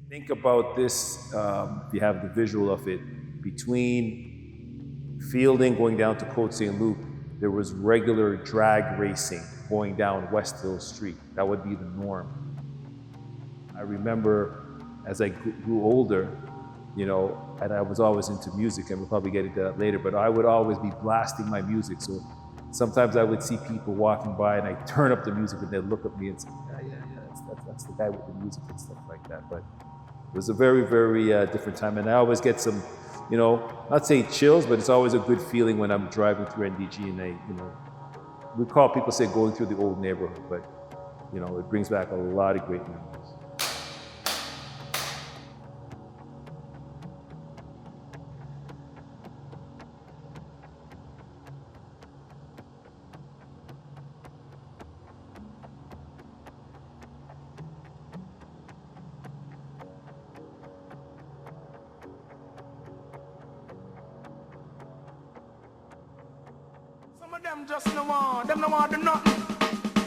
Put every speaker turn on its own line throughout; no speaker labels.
Think about this, if you have the visual of it, between Fielding going down to Côte St. Luc, there was regular drag racing going down West Hill Street. That would be the norm. I remember as I grew older, and I was always into music, and we'll probably get into that later, but I would always be blasting my music. So sometimes I would see people walking by and I turn up the music and they'd look at me and say, yeah, that's the guy with the music and stuff like that. But it was a very, very different time. And I always get some, not say chills, but it's always a good feeling when I'm driving through NDG and we call people say going through the old neighborhood, but it brings back a lot of great memories.
Them just no want, them no want do nothing.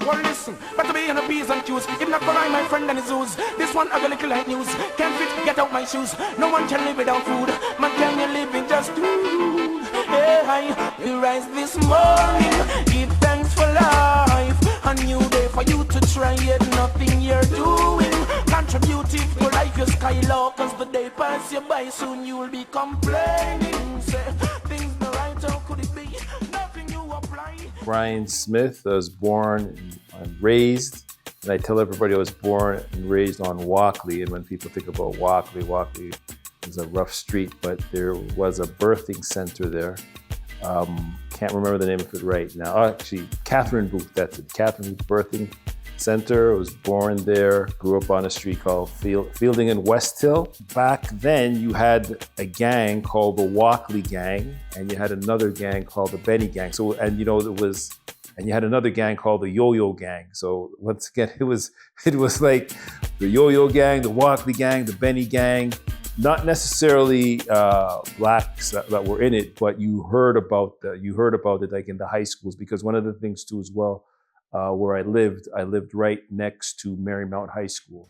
Well listen, better be in the P's and Q's. If not for I, my friend and his ooze. This one ugly little like news. Can't fit, get out my shoes. No one can live without food. Man, can you live in just food? Hey, you rise this morning, give thanks for life. A new day for you to try yet nothing you're doing. Contributive to life, your skylark. Cause the day pass you by, soon you'll be complaining. Say, things not right, how could it be? Nothing you apply.
Brian Smith. I was born and raised, and I tell everybody I was born and raised on Walkley. And when people think about Walkley is a rough street, but there was a birthing center there. Can't remember the name of it right now. Oh, actually, Catherine Booth, that's it. Catherine Booth Birthing Center. I was born there, grew up on a street called Fielding in West Hill. Back then, you had a gang called the Walkley Gang, and you had another gang called the Benny Gang. So, and you had another gang called the Yo-Yo Gang. So once again, it was like the Yo-Yo Gang, the Walkley Gang, the Benny Gang. Not necessarily blacks that were in it, but you heard about it like in the high schools, because one of the things too as well, where I lived right next to Marymount High School.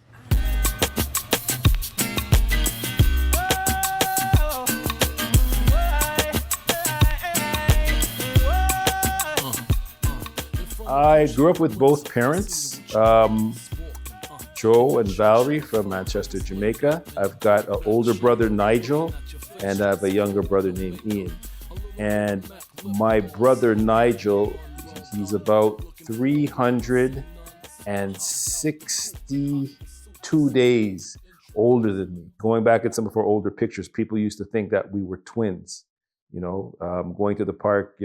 I grew up with both parents, Joe and Valerie from Manchester, Jamaica. I've got an older brother, Nigel, and I have a younger brother named Ian. And my brother, Nigel, he's about 362 days older than me. Going back at some of our older pictures, people used to think that we were twins. Going to the park,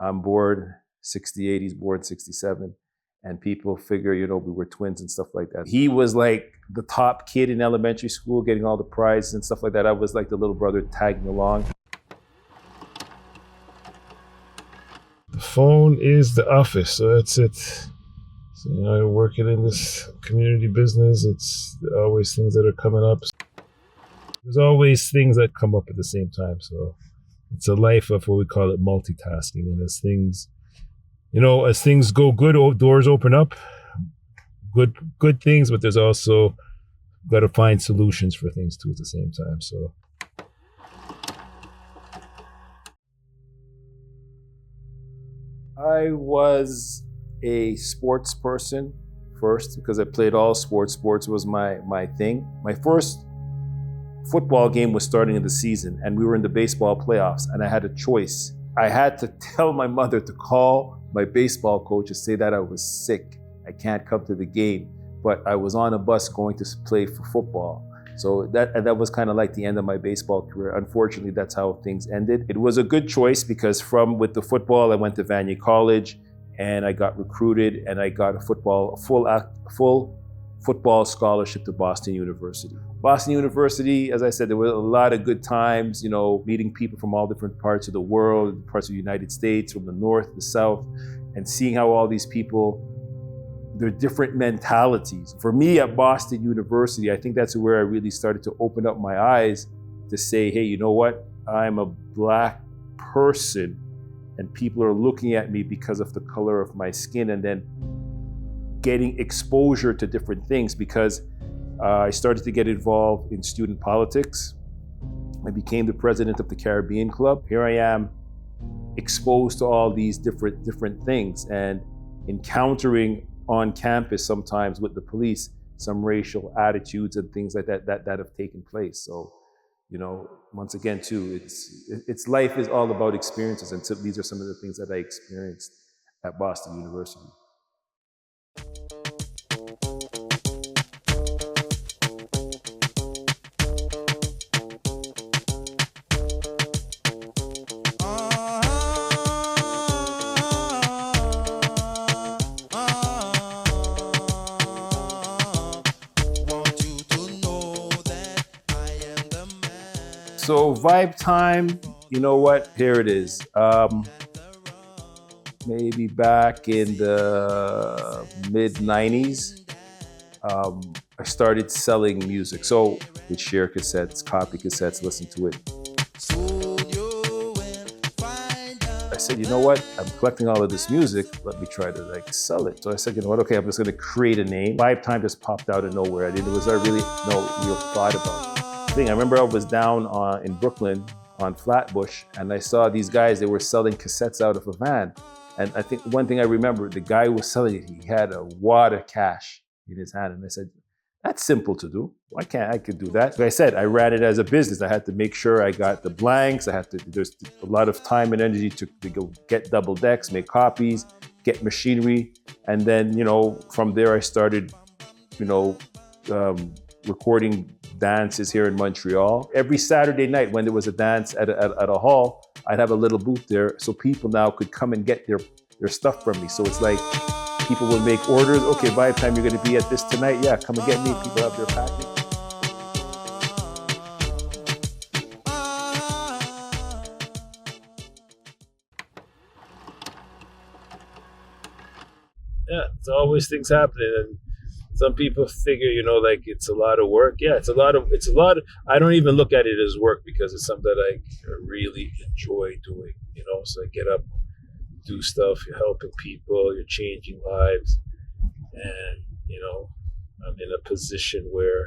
I'm born 68, he's born 67. And people figure, we were twins and stuff like that. He was like the top kid in elementary school, getting all the prizes and stuff like that. I was like the little brother tagging along.
The phone is the office, so that's it. So, working in this community business, it's always things that are coming up. There's always things that come up at the same time. So it's a life of what we call it multitasking. And as things go good, doors open up, good things, but there's also got to find solutions for things too at the same time. So.
I was a sports person first because I played all sports. Sports was my thing. My first football game was starting in the season, and we were in the baseball playoffs, and I had a choice. I had to tell my mother to call my baseball coach to say that I was sick. I can't come to the game, but I was on a bus going to play for football. So that was kind of like the end of my baseball career. Unfortunately, that's how things ended. It was a good choice because with the football, I went to Vanier College and I got recruited and I got a full football scholarship to Boston University. Boston University, as I said, there were a lot of good times, meeting people from all different parts of the world, parts of the United States, from the north, the south, and seeing how all these people, their different mentalities. For me at Boston University, I think that's where I really started to open up my eyes to say, hey, you know what? I'm a black person and people are looking at me because of the color of my skin, and then getting exposure to different things because I started to get involved in student politics. I became the president of the Caribbean Club. Here I am, exposed to all these different things and encountering on campus sometimes with the police some racial attitudes and things like that have taken place. So, once again too, it's life is all about experiences, and so these are some of the things that I experienced at Boston University. So vibe time, you know what? Here it is. Maybe back in the mid-90s, I started selling music. So we'd share cassettes, copy cassettes, listen to it. I said, you know what? I'm collecting all of this music. Let me try to sell it. So I said, you know what? Okay, I'm just gonna create a name. Vibe time just popped out of nowhere. I really no real thought about it. I remember I was down in Brooklyn on Flatbush, and I saw these guys, they were selling cassettes out of a van. And I think one thing I remember, the guy who was selling it, he had a wad of cash in his hand. And I said, that's simple to do. Why can't I could do that? Like I said, I ran it as a business. I had to make sure I got the blanks. There's a lot of time and energy to go get double decks, make copies, get machinery. And then, from there I started, recording dances here in Montreal. Every Saturday night when there was a dance at a hall, I'd have a little booth there so people now could come and get their stuff from me. So it's like people will make orders. Okay, vibe time, you're gonna be at this tonight? Yeah, come and get me. People have their package.
Yeah, there's always things happening, and some people figure, it's a lot of work. Yeah, it's a lot of, I don't even look at it as work because it's something that I really enjoy doing, so I get up, do stuff, you're helping people, you're changing lives. And, I'm in a position where,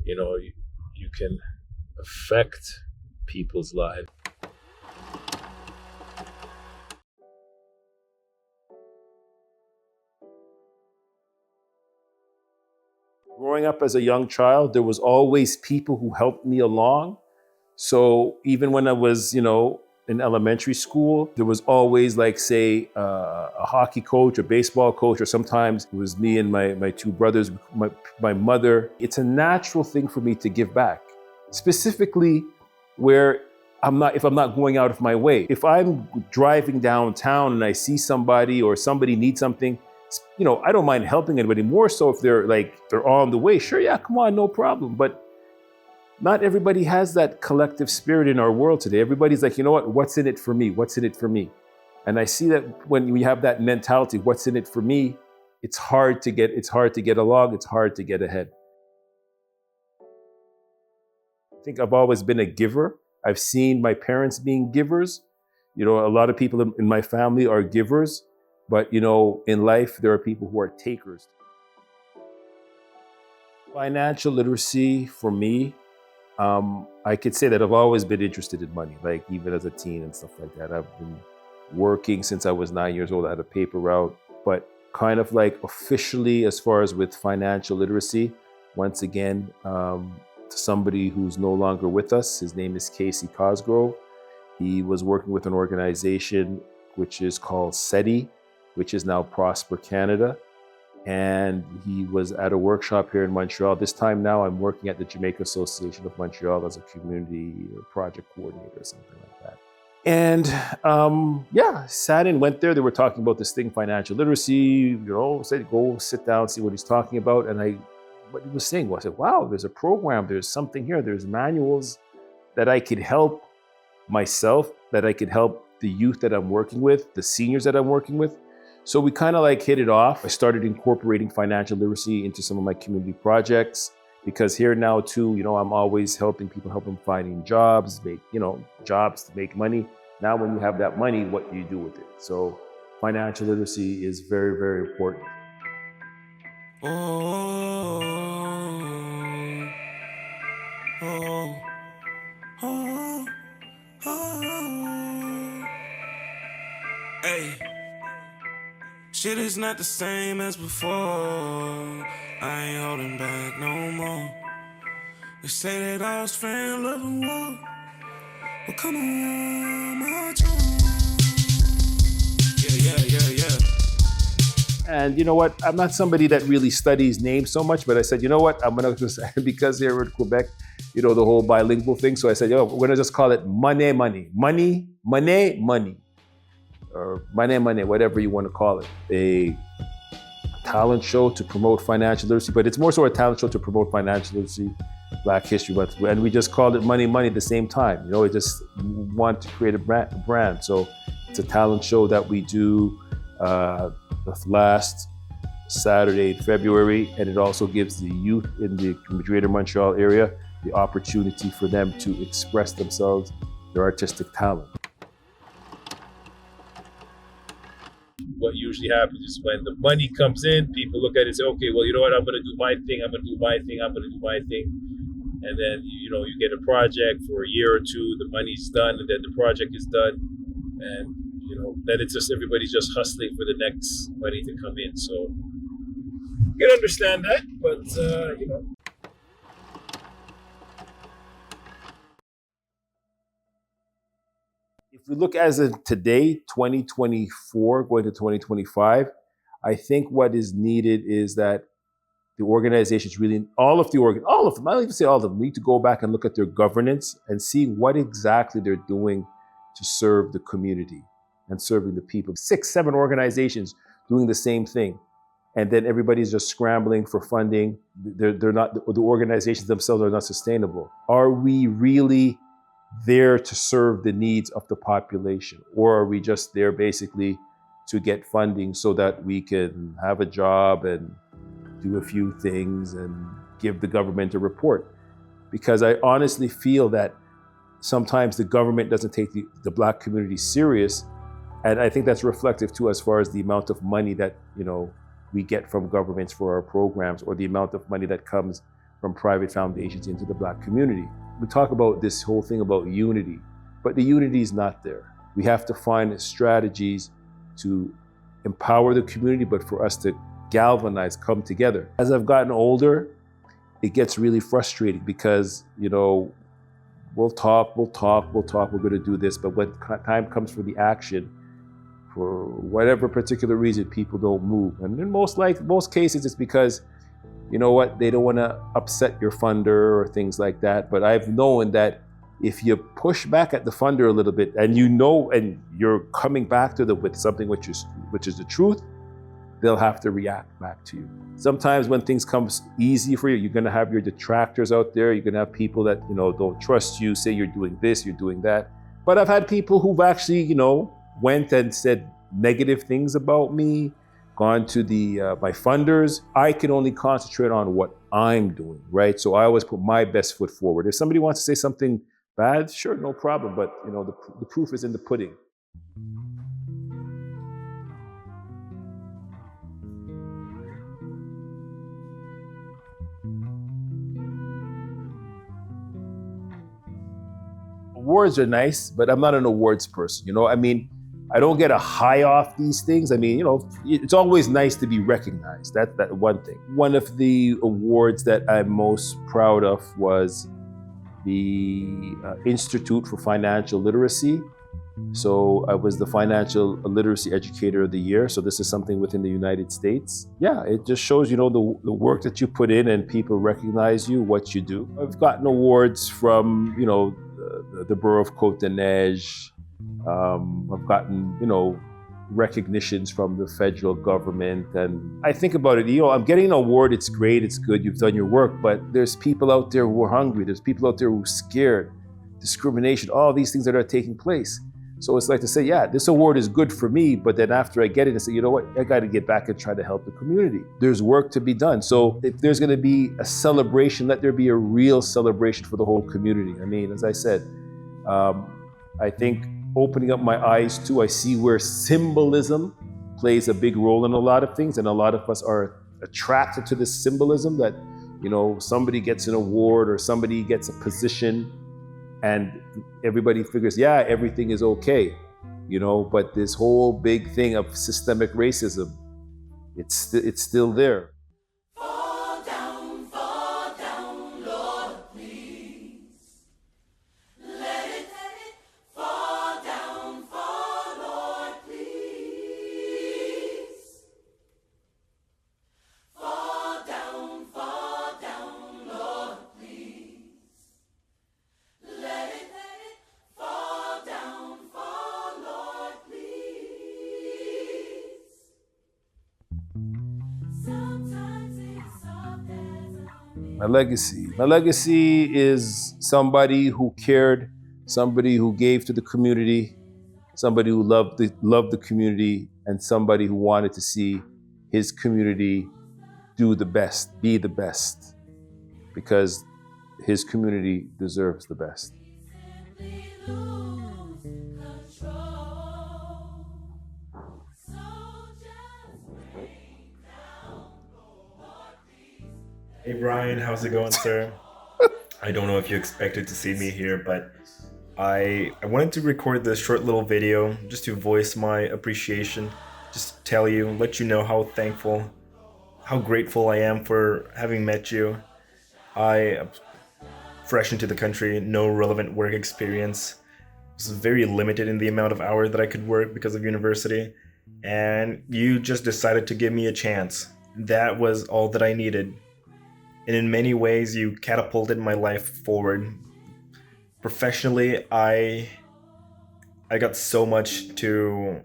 you can affect people's lives.
Growing up as a young child, there was always people who helped me along. So even when I was, in elementary school, there was always say a hockey coach, a baseball coach, or sometimes it was me and my two brothers, my mother. It's a natural thing for me to give back, specifically where if I'm not going out of my way. If I'm driving downtown and I see somebody or somebody needs something, I don't mind helping anybody, more so if they're on the way. Sure, yeah, come on, no problem. But not everybody has that collective spirit in our world today. Everybody's like, you know what? What's in it for me? What's in it for me? And I see that when we have that mentality, what's in it for me? It's hard to get along. It's hard to get ahead. I think I've always been a giver. I've seen my parents being givers. A lot of people in my family are givers, but in life, there are people who are takers. Financial literacy for me, I could say that I've always been interested in money, even as a teen and stuff like that. I've been working since I was 9 years old. I had a paper route, but kind of officially as far as with financial literacy, once again, to somebody who's no longer with us. His name is Casey Cosgrove. He was working with an organization which is called SETI, which is now Prosper Canada. And he was at a workshop here in Montreal. This time now I'm working at the Jamaica Association of Montreal as a community project coordinator or something like that. And sat in, went there. They were talking about this thing, financial literacy, said, go sit down, see what he's talking about. And what he was saying was, I said, wow, there's a program, there's something here. There's manuals that I could help myself, that I could help the youth that I'm working with, the seniors that I'm working with. So we kind of hit it off. I started incorporating financial literacy into some of my community projects because here now too, I'm always helping people, help them finding jobs, jobs to make money. Now, when you have that money, what do you do with it? So financial literacy is very, very important.
Oh. Oh, oh, oh. Hey, shit is not the same as before. I ain't holding back no more. They say that I was friend, love, and war. Well, come on, my child. Yeah.
And you know what? I'm not somebody that really studies names so much, but I said, you know what? I'm gonna just, because here in Quebec, you know, the whole bilingual thing. So I said, yo, we're gonna just call it money, or money, whatever you want to call it. A talent show to promote financial literacy, but it's more so a talent show to promote financial literacy, Black History Month, and we just called it money at the same time. You know, we just want to create a brand. So it's a talent show that we do the last Saturday in February, and it also gives the youth in the Greater Montreal area the opportunity for them to express themselves, their artistic talent. What usually happens is when the money comes in, people look at it and say, okay, well, you know what, I'm gonna do my thing, I'm gonna do my thing. And then, you know, you get a project for a year or two, the money's done, and then the project is done. And, you know, then it's just everybody's just hustling for the next money to come in. So you can understand that, but, you know. If we look as of today, 2024, going to 2025, I think what is needed is that the organizations really, all of them, I don't even say all of them, need to go back and look at their governance and see what exactly they're doing to serve the community and serving the people. 6, 7 organizations doing the same thing. And then everybody's just scrambling for funding. They're not, the organizations themselves are not sustainable. Are we really there to serve the needs of the population? Or are we just there basically to get funding so that we can have a job and do a few things and give the government a report? Because I honestly feel that sometimes the government doesn't take the Black community serious. And I think that's reflective too, as far as the amount of money that, you know, we get from governments for our programs, or the amount of money that comes from private foundations into the Black community. We talk about this whole thing about unity, but the unity is not there. We have to find strategies to empower the community, but for us to galvanize, come together. As I've gotten older, it gets really frustrating because, you know, we'll talk, we're gonna do this, but when time comes for the action, for whatever particular reason, people don't move. And in most cases, it's because, you know what, they don't wanna upset your funder or things like that. But I've known that if you push back at the funder a little bit, and you know, and you're coming back to them with something which is the truth, they'll have to react back to you. Sometimes when things come easy for you, you're gonna have your detractors out there. You're gonna have people that, you know, don't trust you, say you're doing this, you're doing that. But I've had people who've actually, you know, went and said negative things about me, gone to my funders. I can only concentrate on what I'm doing, right? So I always put my best foot forward. If somebody wants to say something bad, sure, no problem. But, you know, the proof is in the pudding. Awards are nice, but I'm not an awards person. You know, I mean, I don't get a high off these things. I mean, you know, it's always nice to be recognized. That's that one thing. One of the awards that I'm most proud of was the Institute for Financial Literacy. So I was the Financial Literacy Educator of the Year. So this is something within the United States. Yeah, it just shows, you know, the work that you put in and people recognize you, what you do. I've gotten awards from, you know, the Borough of Côte-des-Neiges. I've gotten, you know, recognitions from the federal government. And I think about it, you know, I'm getting an award, it's great, it's good, you've done your work, but there's people out there who are hungry, there's people out there who are scared, discrimination, all these things that are taking place. So it's like to say, yeah, this award is good for me, but then after I get it, I say, you know what, I got to get back and try to help the community. There's work to be done. So if there's going to be a celebration, let there be a real celebration for the whole community. I mean, as I said, I think opening up my eyes too, I see where symbolism plays a big role in a lot of things, and a lot of us are attracted to this symbolism that You know, somebody gets an award or somebody gets a position and everybody figures, yeah, everything is okay, you know, but this whole big thing of systemic racism, it's still there.
Fall down, Lord, please. Let it fall down, Lord, please. Fall down, Lord, please. Let it fall down, Lord, please. Sometimes it's soft as a
My legacy is somebody who cared, somebody who gave to the community, somebody who loved the community, and somebody who wanted to see his community do the best, be the best, because his community deserves the best.
simply lose control. So just rain down, Lord, please.
Hey Brian, how's it going, sir? I don't know if you expected to see me here, but I wanted to record this short little video just to voice my appreciation, just tell you, let you know how thankful, how grateful I am for having met you. I fresh into the country, no relevant work experience. Was very limited in the amount of hours that I could work because of university, and you just decided to give me a chance. That was all that I needed. And in many ways, you catapulted my life forward. Professionally, I got so much to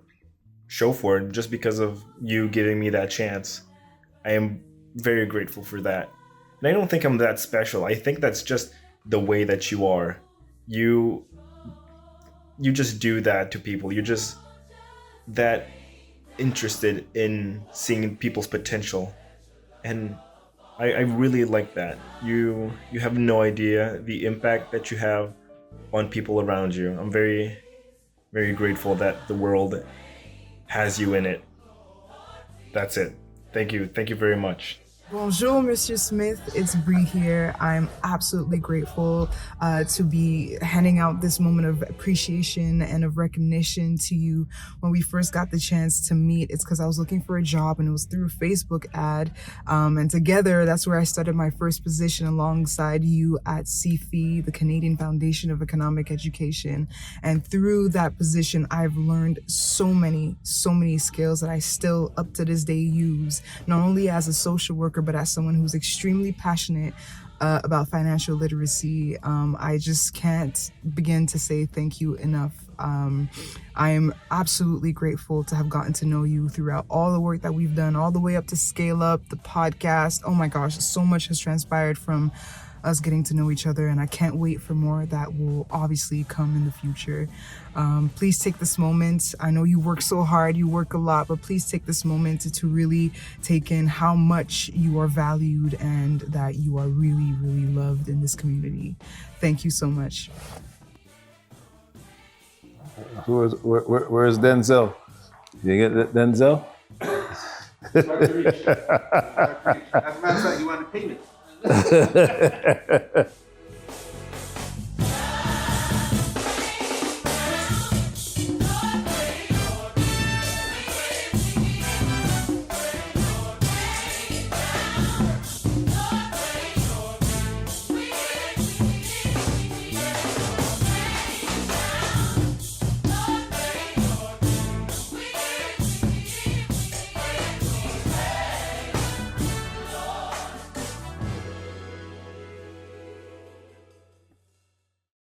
show for it just because of you giving me that chance. I am very grateful for that. And I don't think I'm that special. I think that's just the way that you are. You just do that to people. You're just that interested in seeing people's potential. And I really like that. You have no idea the impact that you have on people around you. I'm very, very grateful that the world has you in it. That's it. Thank you. Thank you very much.
Bonjour, Monsieur Smith. It's Bree here. I'm absolutely grateful to be handing out this moment of appreciation and of recognition to you. When we first got the chance to meet, it's because I was looking for a job and it was through a Facebook ad. And together, that's where I started my first position alongside you at CFE, the Canadian Foundation of Economic Education. And through that position, I've learned so many skills that I still up to this day use, not only as a social worker, but as someone who's extremely passionate about financial literacy. I just can't begin to say thank you enough. I am absolutely grateful to have gotten to know you throughout all the work that we've done, all the way up to Scale Up, the podcast. Oh my gosh, so much has transpired from us getting to know each other, and I can't wait for more that will obviously come in the future. Please take this moment. I know you work so hard, you work a lot, but please take this moment to really take in how much you are valued and that you are really, really loved in this community. Thank you so much.
Where's Denzel? You get that, Denzel?
As a matter of fact, you want to pay me.